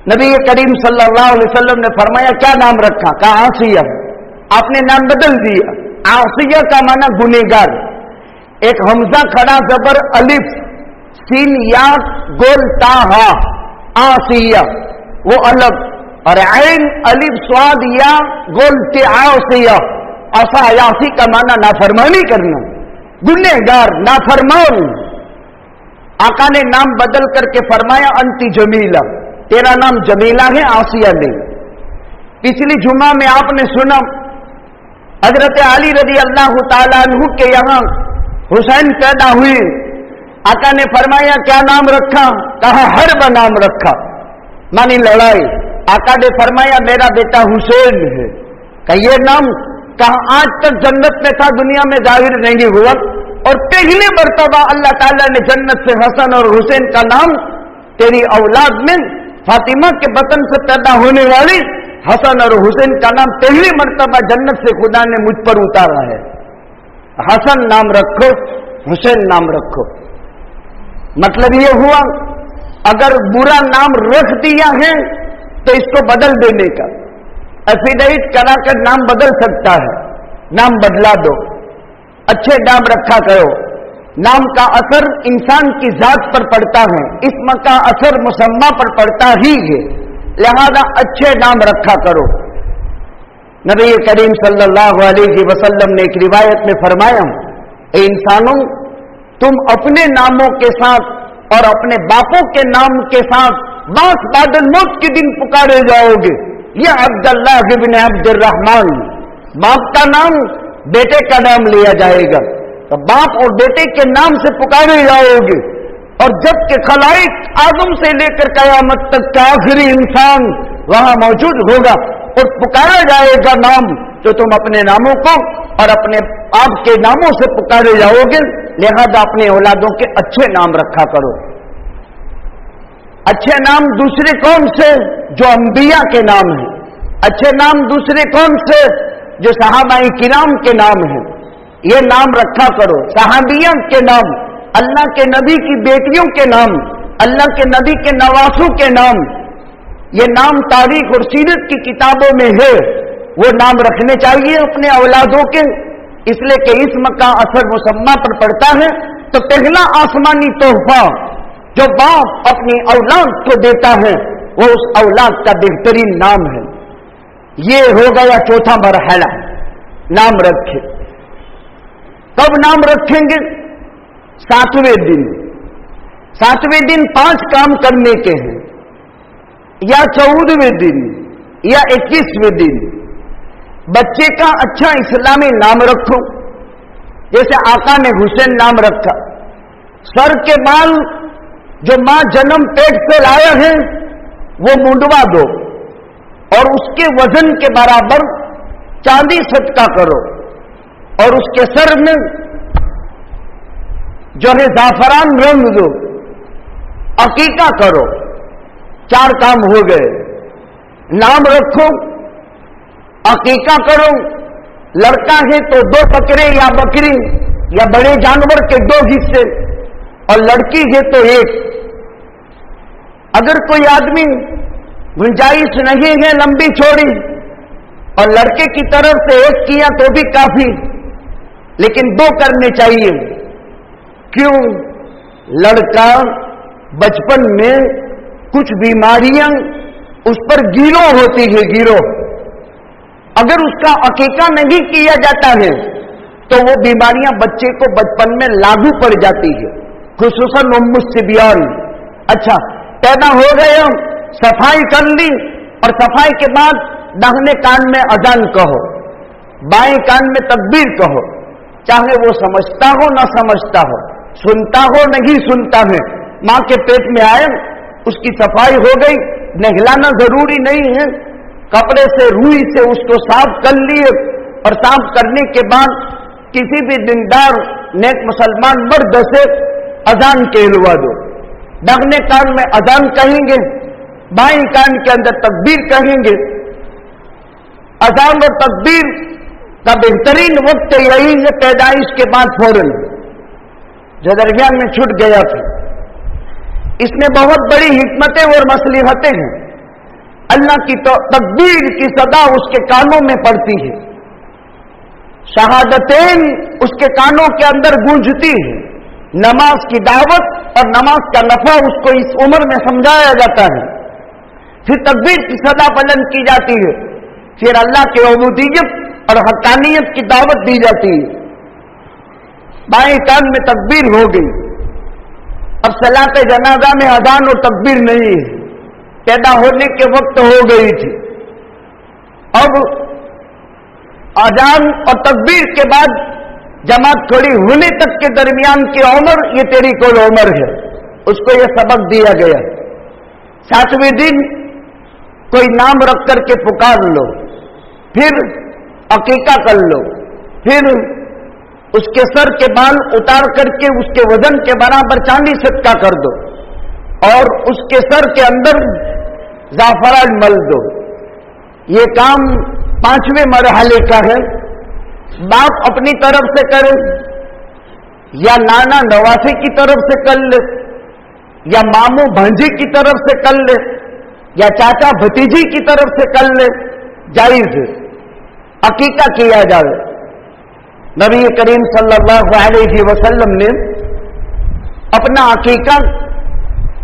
नबी करीम सल्लल्लाहु अलैहि वसल्लम ने फरमाया, क्या नाम रखा? कहा आसिया। आपने नाम बदल दिया। आसिया का माना गुनेगार। एक हमजा खड़ा जबर अलिफ, सीन या गोल ता हा, आसिया वो अलग, और ऐन अलिफ स्वाद या गोल ते आसिया, असायासी का माना नाफरमानी करना, गुनेगार, नाफरमान। आका ने नाम बदल करके फरमाया, अंती जमीला, तेरा नाम जमीला है, आसिया नहीं। पिछली जुमा में आपने सुना हजरत अली रज़ी अल्लाह ताला अन्हु के यहां हुसैन पैदा हुए। आका ने फरमाया, क्या नाम रखा? कहा हर्ब नाम रखा, मानी लड़ाई। आका ने फरमाया, मेरा बेटा हुसैन है। कहा ये नाम? कहा आज तक जन्नत में था, दुनिया में जाहिर नहीं हुआ, और पहली मर्तबा अल्लाह ताला ने जन्नत से हसन और हुसैन का नाम तेरी औलाद में फातिमा के बतन से पैदा होने वाली हसन और हुसैन का नाम पहली मर्तबा जन्नत से खुदा ने मुझ पर उतारा है। हसन नाम रखो, हुसैन नाम रखो। मतलब ये हुआ अगर बुरा नाम रख दिया है तो इसको बदल देने का, एफिडेविट कराकर नाम बदल सकता है, नाम बदला दो, अच्छे नाम रखा करो। नाम का असर इंसान की जात पर पड़ता है, इस्म का असर मुसम्मा पर पड़ता ही है, लिहाजा अच्छे नाम रखा करो। नबी करीम सल्लल्लाहु अलैहि वसल्लम ने एक रिवायत में फरमाया, ए इंसानों, तुम अपने नामों के साथ और अपने बापों के नाम के साथ बास बादल मौत के दिन पुकारे जाओगे। ये अब्दुल्लाह इब्न अब्दुर्रहमान, बाप का नाम बेटे का नाम लिया जाएगा, तो बाप और बेटे के नाम से पुकारे जाओगे। और जब के खलाइक आदम से लेकर कयामत तक का आखिरी इंसान वहां मौजूद होगा और पुकारा जाएगा नाम, तो तुम अपने नामों को और अपने आप के नामों से पुकारे जाओगे। लिहाजा अपने औलादों के अच्छे नाम रखा करो। अच्छे नाम दूसरे कौन से? जो अंबिया के नाम हैं। अच्छे नाम दूसरे कौन से? जो सहाबाए किराम के नाम हैं। ये नाम रखा करो, सहाबिया के नाम, अल्लाह के नबी की बेटियों के नाम, अल्लाह के नबी के नवासों के नाम। ये नाम तारीख और सीरत की किताबों में है, वो नाम रखने चाहिए अपने औलादों के, इसलिए कि इस्म का असर मुसम्मा पर पड़ता है। तो पहला आसमानी तोहफा जो बाप अपनी औलाद को देता है वो उस औलाद का बेहतरीन नाम है। ये हो गया चौथा मरहला, नाम रखे। कब नाम रखेंगे? 7वें दिन। 7वें दिन 5 काम करने के हैं, या 14वें दिन या 21वें दिन। बच्चे का अच्छा इस्लामी नाम रखो, जैसे आका ने हुसैन नाम रखा। सर के बाल जो मां जन्म पेट से लाया है वो मुंडवा दो और उसके वजन के बराबर चांदी सदका करो, और उसके सर में जो है जाफरान रंग दो, अकीका करो। 4 काम हो गए। नाम रखो, अकीका करो, लड़का है तो 2 बकरे या बकरी या बड़े जानवर के 2 हिस्से, और लड़की है तो 1। अगर कोई आदमी गुंजाइश नहीं है लंबी चौड़ी और लड़के की तरफ से 1 किया तो भी काफी, लेकिन 2 करने चाहिए। क्यों? लड़का बचपन में कुछ बीमारियां उस पर गिरोह होती है, गिरोह। अगर उसका अकीका नहीं किया जाता है तो वो बीमारियां बच्चे को बचपन में लागू पड़ जाती है, खुसूसन उम्मुस सिबियान। अच्छा, पैदा हो गए, सफाई कर ली, और सफाई के बाद दाहिने कान में अजान कहो, बाएं कान में तकबीर कहो, चाहे वो समझता हो ना समझता हो, सुनता हो नहीं सुनता है। मां के पेट में आए, उसकी सफाई हो गई, नहलाना जरूरी नहीं है, कपड़े से रुई से उसको साफ कर लिए, और साफ करने के बाद किसी भी दीनदार नेक मुसलमान मर्द से अजान कहलवा दो। दाहिने कान में अजान कहेंगे, बाएं कान के अंदर तकबीर कहेंगे। अजान और तकबीर का बेहतरीन वक्त यही है पैदाइश के बाद फौरन, जो दरमियान में छूट गया था। इसमें बहुत बड़ी हिकमतें और मसलिहतें हैं। अल्लाह की तो तकबीर की सदा उसके कानों में पड़ती है, शहादतें उसके कानों के अंदर गूंजती है, नमाज की दावत और नमाज का नफा उसको इस उम्र में समझाया जाता है। फिर तकबीर की सदा बुलंद की जाती है, फिर अल्लाह के उबूदियत और हक्कानियत की दावत दी जाती है। बाएं कान में तकबीर हो गई। अब सलात जनाजा में अजान और तकबीर नहीं है, पैदा होने के वक्त हो गई थी। अब अजान और तकबीर के बाद जमात खड़ी होने तक के दरमियान की उम्र, ये तेरी कोई उम्र है, उसको ये सबक दिया गया। 7वें दिन कोई नाम रख करके पुकार लो, फिर अकीका कर लो, फिर उसके सर के बाल उतार करके उसके वजन के बराबर चांदी सदका कर दो, और उसके सर के अंदर जाफरान मल दो। ये काम 5वें मरहले का है। बाप अपनी तरफ से करे या नाना नवासी की तरफ से कर ले या मामू भांजी की तरफ से कर ले या चाचा भतीजी की तरफ से कर ले, जायज है। अकीका किया जाए। नबी करीम सल्लल्लाहु अलैहि वसल्लम ने अपना अकीका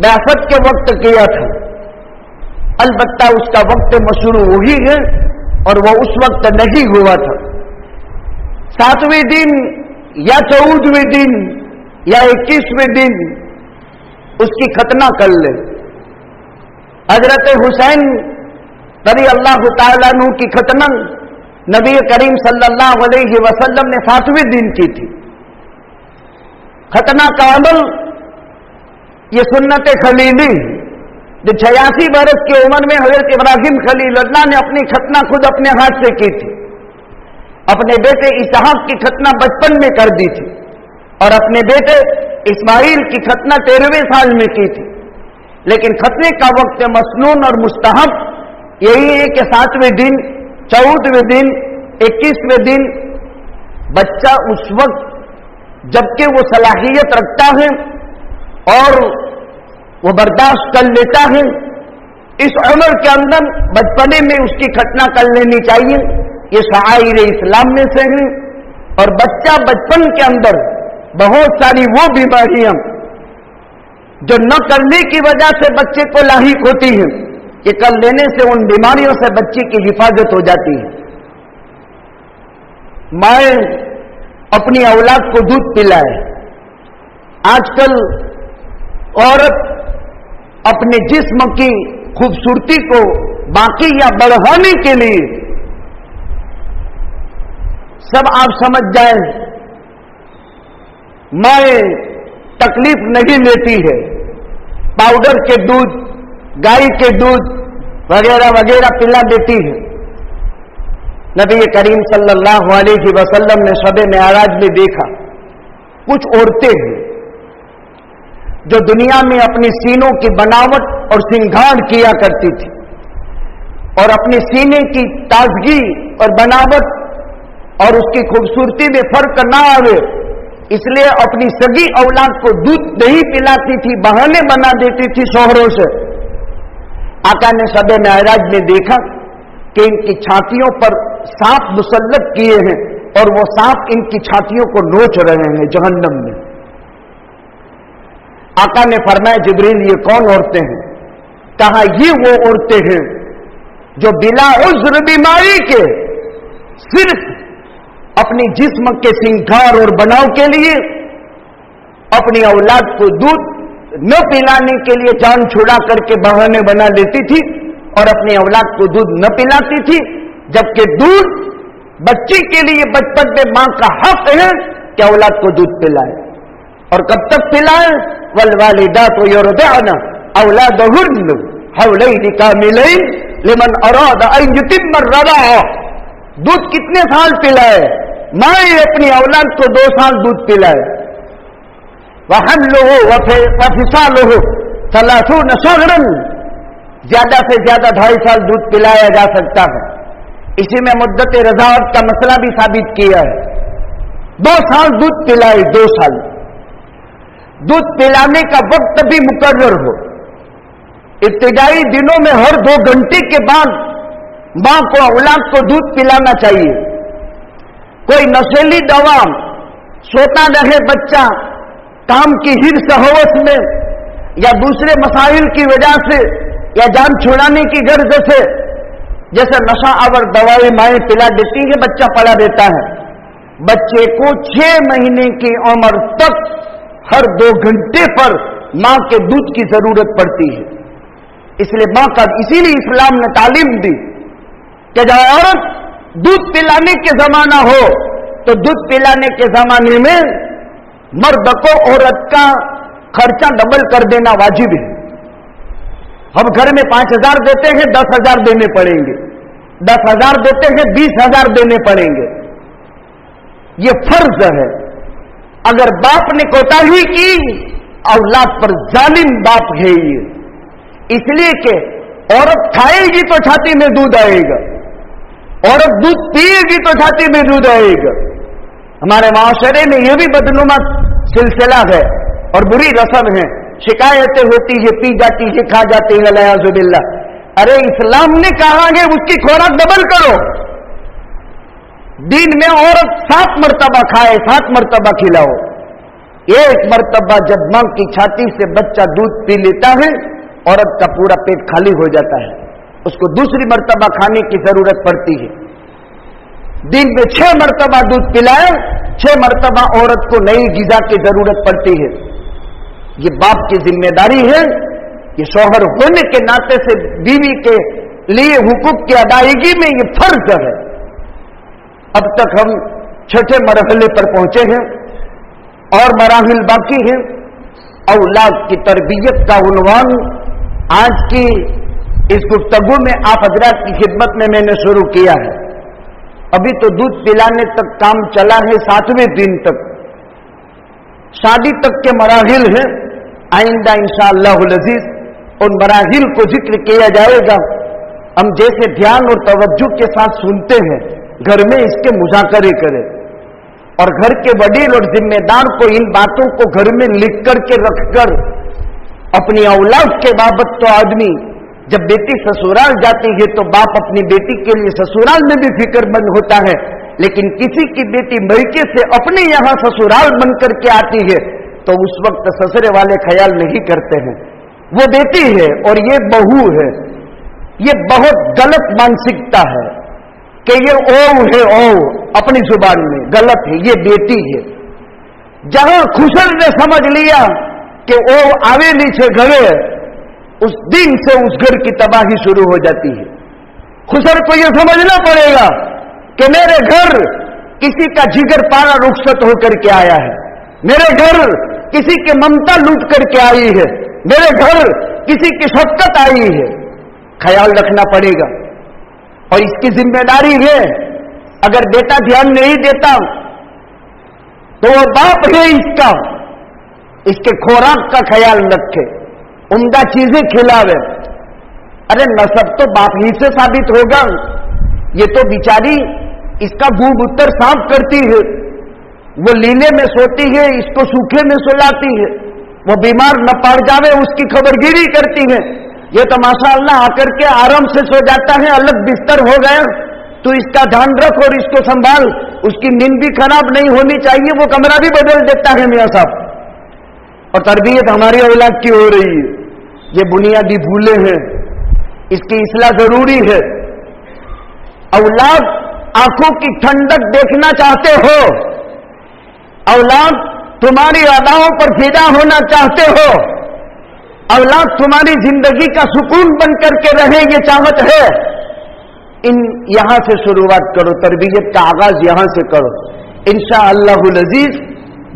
बिआसत के वक्त किया था। अलबत्ता उसका वक्त मशरू वही है और वह उस वक्त नहीं हुआ था। 7वें दिन या 14वें दिन या 21वें दिन उसकी खतना कर ले। हजरत हुसैन रज़ी अल्लाह तआला अन्हु की खतना नबी करीम सल्लल्लाहु अलैहि वसल्लम ने 7वें दिन की थी। खतना का अमल ये सुन्नत खलीली, जो 86 बरस की उम्र में हजरत इब्राहिम खलीलुल्लाह ने अपनी खतना खुद अपने हाथ से की थी। अपने बेटे इसहाक की खतना बचपन में कर दी थी और अपने बेटे इस्माइल की खतना 13वें साल में की थी। लेकिन खतने का वक्त मसनून और मुस्तहब यही है कि 7वें दिन, 14वें दिन, 21वें दिन बच्चा उस वक्त जबकि वो सलाहियत रखता है और वो बर्दाश्त कर लेता है, इस उम्र के अंदर बचपने में उसकी खतना कर लेनी चाहिए। ये शाआइर इस्लाम में से है। और बच्चा बचपन के अंदर बहुत सारी वो बीमारियां जो न करने की वजह से बच्चे को लाहिक होती हैं, कि कर लेने से उन बीमारियों से बच्चे की हिफाजत हो जाती है। माए अपनी औलाद को दूध पिलाए। आजकल औरत अपने जिस्म की खूबसूरती को बाकी या बढ़ाने के लिए सब आप समझ जाए, माए तकलीफ नहीं लेती है। पाउडर के दूध, गाय के दूध वगैरह वगैरह पिला देती है। नबी करीम सल्लल्लाहु अलैहि वसल्लम ने शब मेराज में देखा कुछ औरतें हैं जो दुनिया में अपनी सीनों की बनावट और श्रृंगार किया करती थी और अपने सीने की ताजगी और बनावट और उसकी खूबसूरती में फर्क ना आवे इसलिए अपनी सगी औलाद को दूध नहीं पिलाती थी, बहाने बना देती थी शोहरों से। आका ने शब मेराज में देखा कि इनकी छातियों पर सांप मुसल्लत किए हैं और वो सांप इनकी छातियों को नोच रहे हैं जहन्नम में। आका ने फरमाया, जिब्रील ये कौन औरतें हैं? कहा ये वो औरतें हैं जो बिला उज्र बीमारी के सिर्फ अपनी जिस्म के श्रृंगार और बनाव के लिए अपनी औलाद को दूध न पिलाने के लिए जान छुड़ा करके बहाने बना लेती थी और अपनी औलाद को दूध न पिलाती थी, जबकि दूध बच्चे के लिए बचपन में मां का हक है कि औलाद को दूध पिलाए। और कब तक पिलाए? वल वालिदातु युरदिअना औलादहुन्न हौलैनि कामिलैन लिमन अरादा अन युतिम्म अर्रदाअ। दूध कितने साल पिलाए? मां अपनी औलाद को 2 साल दूध पिलाए। वहम्लुहु वफिसालुहु 30 शहरन, ज्यादा से ज्यादा 2.5 साल दूध पिलाया जा सकता है। इसी में मुद्दत रज़ाअत का मसला भी साबित किया है। 2 साल दूध पिलाए, 2 साल। दूध पिलाने का वक्त भी मुकर्रर हो। इब्तिदाई दिनों में हर 2 घंटे के बाद मां को औलाद को दूध पिलाना चाहिए। कोई नशीली दवा सोता रहे बच्चा काम की हिर्स हवस में या दूसरे मसाइल की वजह से या जान छुड़ाने की गर्ज से, जैसे नशा आवर दवाएं माएं पिला देती है, बच्चा पड़ा देता है। बच्चे को 6 महीने की उम्र तक हर 2 घंटे पर मां के दूध की जरूरत पड़ती है। इसलिए मां का, इसीलिए इस्लाम ने तालीम दी कि जब औरत दूध पिलाने के जमाना हो तो दूध पिलाने के जमाने में मर्द को औरत का खर्चा डबल कर देना वाजिब है। हम घर में 5,000 देते हैं, 10,000 देने पड़ेंगे। 10,000 देते हैं, 20,000 देने पड़ेंगे। ये फर्ज है। अगर बाप ने कोताही की, औलाद पर जालिम बाप है ये। इसलिए कि औरत खाएगी तो छाती में दूध आएगा, औरत दूध पिएगी तो छाती में दूध आएगा। हमारे माशरे में यह भी बदनुमा सिलसिला है और बुरी रस्म है, शिकायतें होती है, पी जाती है, खा जाती है, लयाजुबिल्ला। अरे इस्लाम ने कहा है उसकी खुराक डबल करो। दिन में औरत 7 मरतबा खाए, 7 मरतबा खिलाओ। एक मरतबा जब मां की छाती से बच्चा दूध पी लेता है, औरत का पूरा पेट खाली हो जाता है, उसको दूसरी मरतबा खाने की जरूरत पड़ती है। दिन में 6 मरतबा दूध पिलाए, 6 मरतबा औरत को नई ग़िज़ा की जरूरत पड़ती है। ये बाप की जिम्मेदारी है, ये शौहर होने के नाते से बीवी के लिए हुकूक की अदायगी में ये फर्ज है। अब तक हम 6ठे मरहले पर पहुंचे हैं और मराहिल बाकी हैं। औलाद की तरबियत का उन्वान आज की इस गुफ्तगू में आप हजरात की खिदमत में मैंने शुरू किया है। अभी तो दूध पिलाने तक काम चला है, 7वें दिन तक शादी तक के मराहिल हैं। आइंदा इंशाअल्लाहुल अज़ीज़ उन मराहिल को जिक्र किया जाएगा। हम जैसे ध्यान और तवज्जो के साथ सुनते हैं, घर में इसके मुज़ाकरे करें और घर के वडील और जिम्मेदार को इन बातों को घर में लिख करके रखकर अपनी औलाद के बाबत तो आदमी जब बेटी ससुराल जाती है तो बाप अपनी बेटी के लिए ससुराल में भी फिक्रमंद होता है, लेकिन किसी की बेटी मैके से अपने यहां ससुराल बन करके आती है तो उस वक्त ससुरे वाले ख्याल नहीं करते हैं। वो बेटी है और ये बहू है। ये बहुत गलत मानसिकता है कि ये ओ है, ओ अपनी जुबान में गलत है, ये बेटी है। जहां खुशल ने समझ लिया कि ओ आवेली से घरे, उस दिन से उस घर की तबाही शुरू हो जाती है। खुसर को यह समझना पड़ेगा कि मेरे घर किसी का जिगर पारा रुखसत होकर के आया है, मेरे घर किसी की ममता लूट करके आई है, मेरे घर किसी की शफकत आई है। ख्याल रखना पड़ेगा और इसकी जिम्मेदारी है। अगर बेटा ध्यान नहीं देता तो वो बाप है इसका, इसके खुराक का ख्याल रखे, उम्दा चीजें खिलावे। अरे नसब तो बाप ही से साबित होगा। ये तो बिचारी इसका भूख उत्तर साफ करती है, वो लीले में सोती है, इसको सूखे में सुलाती है, वो बीमार न पड़ जावे उसकी खबरगिरी करती है। ये तो माशाअल्लाह आकर के आराम से सो जाता है, अलग बिस्तर हो गया, तो इसका ध्यान रख और इसको संभाल, उसकी नींद भी खराब नहीं होनी चाहिए, वो कमरा भी बदल देता है मियां साहब। और तरबियत हमारी औलाद की हो रही है। ये बुनियादी भूले हैं, इसकी इस्लाह जरूरी है। औलाद आंखों की ठंडक देखना चाहते हो, औलाद तुम्हारी अदाओं पर फिदा होना चाहते हो, औलाद तुम्हारी जिंदगी का सुकून बन करके रहे, ये चाहत है, इन यहां से शुरुआत करो, तरबियत का आगाज यहां से करो। इंशाअल्लाहुल अज़ीज़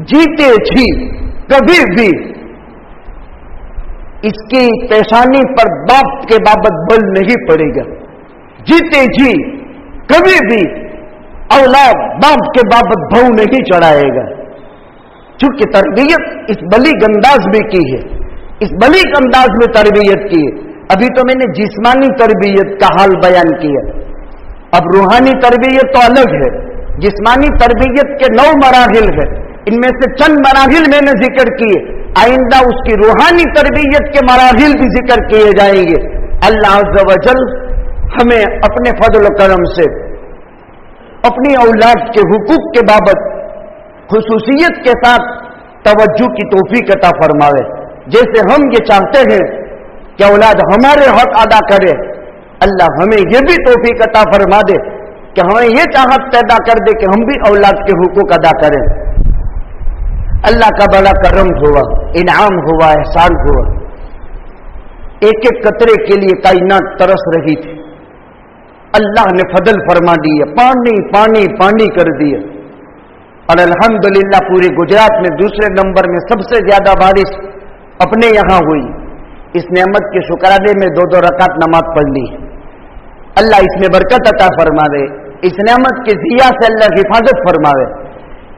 जीते जी कभी भी इसकी पेशानी पर बाप के बाबत बल नहीं पड़ेगा। जीते जी कभी भी औलाद बाप के बाबत भव नहीं चढ़ाएगा, चूंकि तरबियत इस बलीग अंदाज में की है, इस बलीग अंदाज में तरबियत की है। अभी तो मैंने जिस्मानी तरबियत का हाल बयान किया, अब रूहानी तरबियत तो अलग है। जिस्मानी तरबियत के 9 मराहिल है, इनमें से चंद मराहिल मैंने जिक्र किए, आइंदा उसकी रूहानी तरबियत के मराहिल भी जिक्र किए जाएंगे। अल्लाह अज़्ज़ व जल हमें अपने फजल करम से अपनी औलाद के हुकूक के बाबत खुसूसियत के साथ तवज्जो की तौफीक अता फरमावे। जैसे हम ये चाहते हैं कि औलाद हमारे हक अदा करे, अल्लाह हमें ये भी तौफीक अता फरमा दे कि हमें ये चाहत पैदा कर दे कि हम भी औलाद के हुकूक अदा करें। अल्लाह का बड़ा करम हुआ, इनाम हुआ, एहसान हुआ। एक एक कतरे के लिए कायनात तरस रही थी, अल्लाह ने फजल फरमा दिया, पानी पानी पानी कर दिया। और अल्हम्दुलिल्लाह पूरे गुजरात में दूसरे नंबर में सबसे ज्यादा बारिश अपने यहां हुई। इस नेमत के शुक्राने में 2-2 रकात नमाज पढ़ ली। अल्लाह इसमें बरकत अता फरमावे, इस नेमत के जिया से अल्लाह हिफाजत फरमावे।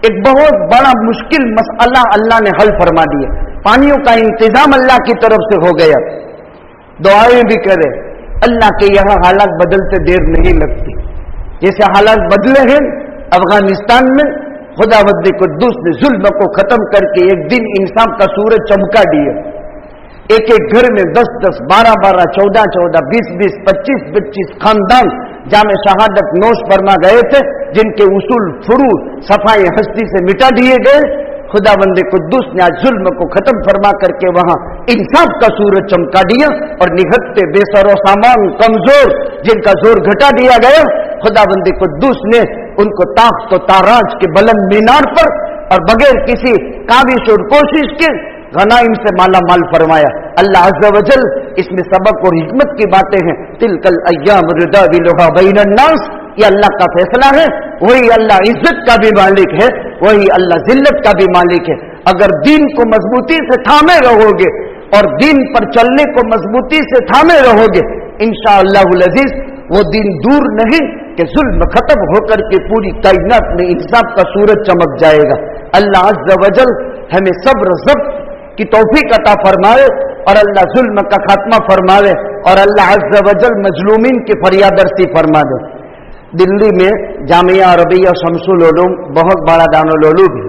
एक बहुत बड़ा मुश्किल मसला अल्लाह ने हल फरमा दिया, पानियों का इंतजाम अल्लाह की तरफ से हो गया। दुआएं भी करें, अल्लाह के यहां हालात बदलते देर नहीं लगती। जैसे हालात बदले हैं अफगानिस्तान में, खुदावंद कुद्दूस ने जुल्म को खत्म करके एक दिन इंसान का सूरज चमका दिया। एक एक घर में 10-10, 12-12, 14-14, 20-20, 25-25 खानदान जामे शहादत नोश फरमा गए थे, जिनके उसूल फुरू सफाई हस्ती से मिटा दिए गए। खुदावंद कुद्दूस ने आज जुल्म को खत्म फरमा करके वहां इंसाफ का सूरज चमका दिया और निहत्ते बेसरो सामान कमजोर जिनका जोर घटा दिया गया, खुदावंद कुद्दूस ने उनको ताख्त तो ताराज के बुलंद मीनार पर और बगैर किसी काबिश और कोशिश के गनाइम से माला माल फरमाया। अल्लाह अज़्ज़ा वजल इसमें सबक और हिकमत की बातें हैं। तिलकल अय्याम नुदाविलुहा बैनन नास, ये अल्लाह का फैसला है। वही अल्लाह इज्जत का भी मालिक है, वही अल्लाह जिल्लत का भी मालिक है। अगर दीन को मजबूती से थामे रहोगे और दीन पर चलने को मजबूती से थामे रहोगे, इंशाअल्लाहुल अज़ीज वो दिन दूर नहीं कि जुल्म खत्म होकर के पूरी कायनात में इंसाफ का सूरज चमक जाएगा। अल्लाह अज़्ज़ा वजल हमें सब्र ज़ब्त की तौफीक अता फरमाए और अल्लाह जुल्म का खात्मा फरमावे और अल्लाह अज़्ज़ा वजल मजलूमीन की फरियादरसी फरमा दे। दिल्ली में जामिया अरबिया शमसुल उलूम बहुत बड़ा दारुल उलूम है,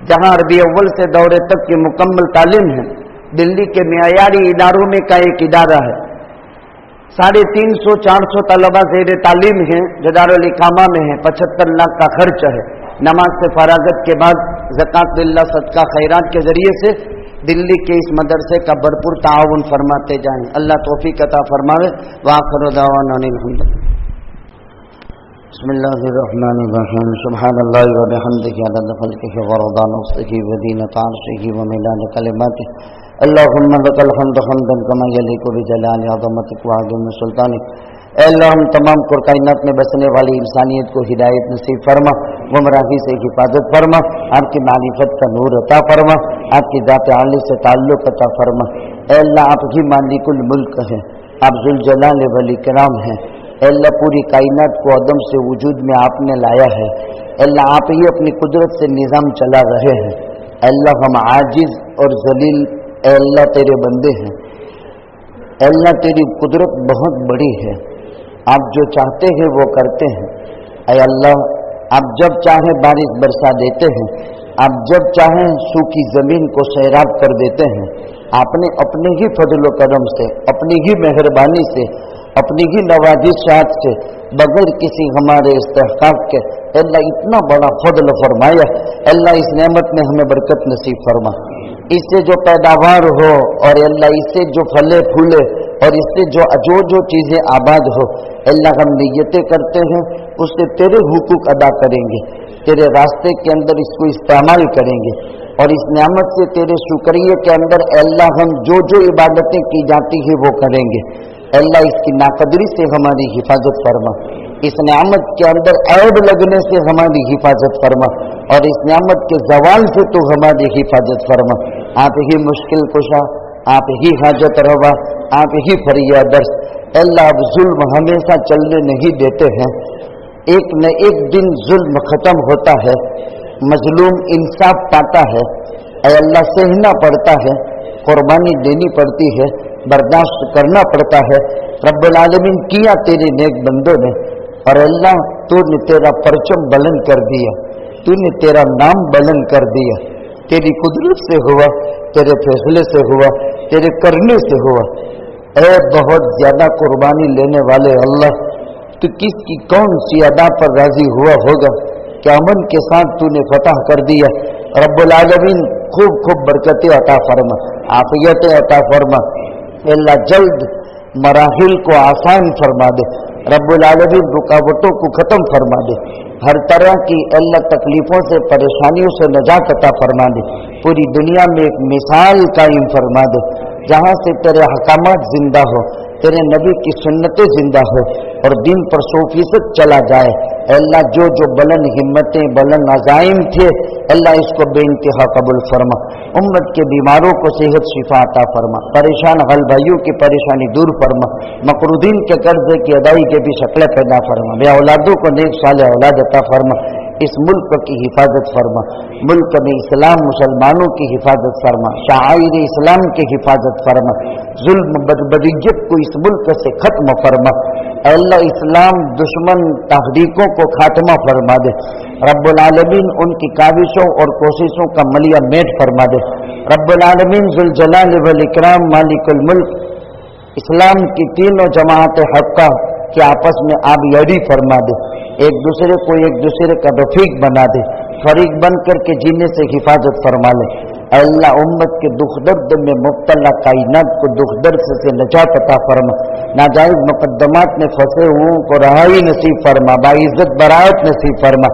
जहां अरबी अव्वल से दौरे तक की मुकम्मल तालीम है। दिल्ली के मियारी इदारों में का एक इदारा है। 350-400 तलबा ज़ेर तालीम है जो दारुल इकामा में है। 75 लाख का खर्च है। नमाज से फरागत के बाद ज़कात लिल्लाह सदका खैरात के जरिए से दिल्ली के इस मदरसे का भरपूर ताउन फरमाते जाएं। अल्लाह तौफीक अता फरमावे। वाखिरु दावाना अनिल हम्दुलिल्लाह। बिस्मिल्लाहिर्रहमानिर्रहीम। सुब्हानल्लाहि व बिहम्दिही अदद खल्क़िही व रज़ा नफ्सिही व ज़ीनत अर्शिही व मिदाद कलिमातिही। अल्लाहुम्मा लकल हम्दु हम्दन कमा यलीकु बिजलाली अज़मतिक व अज़ीम सुल्तानिक। ऐ अल्लाह, हम तमाम कायनात में बसने वाली इंसानियत को हिदायत नसीब फरमा, गुमराही से हिफाजत फरमा, आपकी मारिफत का नूर अता फरमा, आपकी ज़ात आली से ताल्लुक़ अता फरमा। ऐ अल्लाह, आप ही मालिकुल मुल्क हैं, आप ज़ुल जलाल वल इकराम हैं। ऐ अल्लाह, पूरी कायनात को अदम से वजूद में आपने लाया है। ऐ अल्लाह, आप ही अपनी कुदरत से निज़ाम चला रहे हैं। ऐ अल्लाह, हम आजिज़ और ज़लील ऐ अल्लाह तेरे बंदे हैं। ऐ अल्लाह, तेरी कुदरत बहुत बड़ी है, आप जो चाहते हैं वो करते हैं। ऐ अल्लाह, आप जब चाहे बारिश बरसा देते हैं, आप जब चाहें सूखी जमीन को सैराब कर देते हैं। आपने अपने ही फजल व करम से, अपनी ही मेहरबानी से, अपनी ही नवाजिशात से, बगैर किसी हमारे इस्तेहकाक के अल्लाह इतना बड़ा फजल फरमाया। अल्लाह, इस नेमत में हमें बरकत नसीब फरमा। इससे जो पैदावार हो और अल्लाह इससे जो फले फूले और इससे जो चीज़ें आबाद हो, अल्लाह हम नियतें करते हैं उससे तेरे हुकूक अदा करेंगे, तेरे रास्ते के अंदर इसको इस्तेमाल करेंगे और इस नेमत से तेरे शुक्रिया के अंदर अल्लाह हम जो इबादतें की जाती है वो करेंगे। अल्लाह, इसकी नाकदरी से हमारी हिफाजत फरमा, इस नेमत के अंदर ऐब लगने से हमारी हिफाजत फरमा और इस नेमत के जवाल से तो हमारी हिफाजत फरमा। आप ही मुश्किल कुशा, आप ही हाजत रवा, आप ही फरियादर्श। अल्लाह, अब जुल्म हमेशा चलने नहीं देते हैं, एक न एक दिन जुल्म खत्म होता है, मजलूम इंसाफ पाता है। ऐ अल्लाह, सहना पड़ता है, कुर्बानी देनी पड़ती है, बर्दाश्त करना पड़ता है। रब्बुल आलमीन किया तेरे नेक बंदों ने और अल्लाह तूने तेरा परचम बुलंद कर दिया, तूने तेरा नाम बुलंद कर दिया। तेरी कुदरत से हुआ, तेरे फैसले से हुआ, तेरे करने से हुआ। ऐ बहुत ज्यादा कुर्बानी लेने वाले अल्लाह, तो किसकी कौन सी अदा पर राजी हुआ होगा कि अमन के साथ तूने फतह कर दिया। रब्बुल आलमीन खूब खूब बरकतें अता फरमा, आफियतें अता फरमा। अल्लाह, जल्द मराहिल को आसान फरमा दे। रब्बुल आलमीन रुकावटों को ख़त्म फरमा दे, हर तरह की अल्लाह तकलीफ़ों से, परेशानियों से नजात अता फरमा दे। पूरी दुनिया में एक मिसाल कायम फरमा दे जहाँ से तेरे हकामात जिंदा हो, तेरे नबी की सुन्नतें जिंदा हो और दिन पर 100% चला जाए। अल्लाह, जो बुलंद हिम्मतें, बुलंद अज़ाइम थे, अल्लाह इसको बेइंतहा कबूल फरमा। उम्मत के बीमारों को सेहत शिफा अता फरमा, परेशान हल भाइयों की परेशानी दूर फरमा, मकरूदीन के कर्जे की अदाई के भी शक्लें पैदा फरमा, बे औलादों को नेक साले औलाद अता फरमा। इस मुल्क की हिफाजत फरमा, मुल्क में इस्लाम मुसलमानों की हिफाजत फरमा, शाआइर इस्लाम की हिफाजत फरमा, जुल्म बदबदियत को इस मुल्क से खत्म फरमा। अल्लाह इस्लाम दुश्मन तहरीकों को खात्मा फरमा दे। रब्बुल आलमीन उनकी काविशों और कोशिशों का मलिया मेट फरमा दे। रब्बुल आलमीन जुल जलाल वल इकराम मालिकुल मुल्क इस्लाम की तीनों जमात हक्का के आपस में आबियारी फरमा दे, एक दूसरे को एक दूसरे का रफीक बना दे, फरीक बन कर के जीने से हिफाजत फरमा ले। अल्लाह उम्मत के दुख दर्द में मुब्तला कायनात को दुख दर्द से नजात अता फरमा, नाजायज मुकद्दमात में फंसे हुओं को रहाई नसीब फरमा, बाइज्जत बरात नसीब फरमा।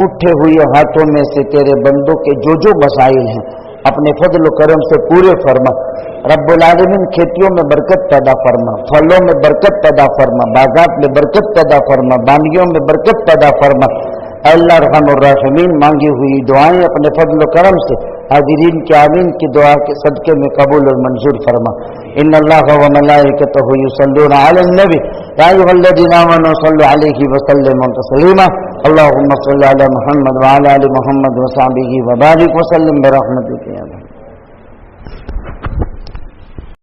उठे हुए हाथों में से तेरे बंदों के जो जो मसाइल हैं अपने फजल करम से पूरे फरमा। रब्बुल आलमीन खेतियों में बरकत पैदा फरमा, फलों में बरकत पैदा फरमा, बागात में बरकत पैदा फरमा, बानियों में बरकत पैदा फरमा। अल्लाह रहमान रहीम मांगी हुई दुआएं अपने फजल करम से हाजिरीन के आमीन की दुआ के सदके में कबूल और मंजूर फरमा। इन्नल्लाह व मलाइकतहु युसल्लूना अलन नबी या अय्युहल्लज़ीना आमनू सल्लु अलैहि व सल्लिमू तस्लीमा। अल्लाहुम्मा सल्लि अला मुहम्मद व अला आलि मुहम्मद व सहाबिही व बारिक व सल्लिम बिरहमतिका या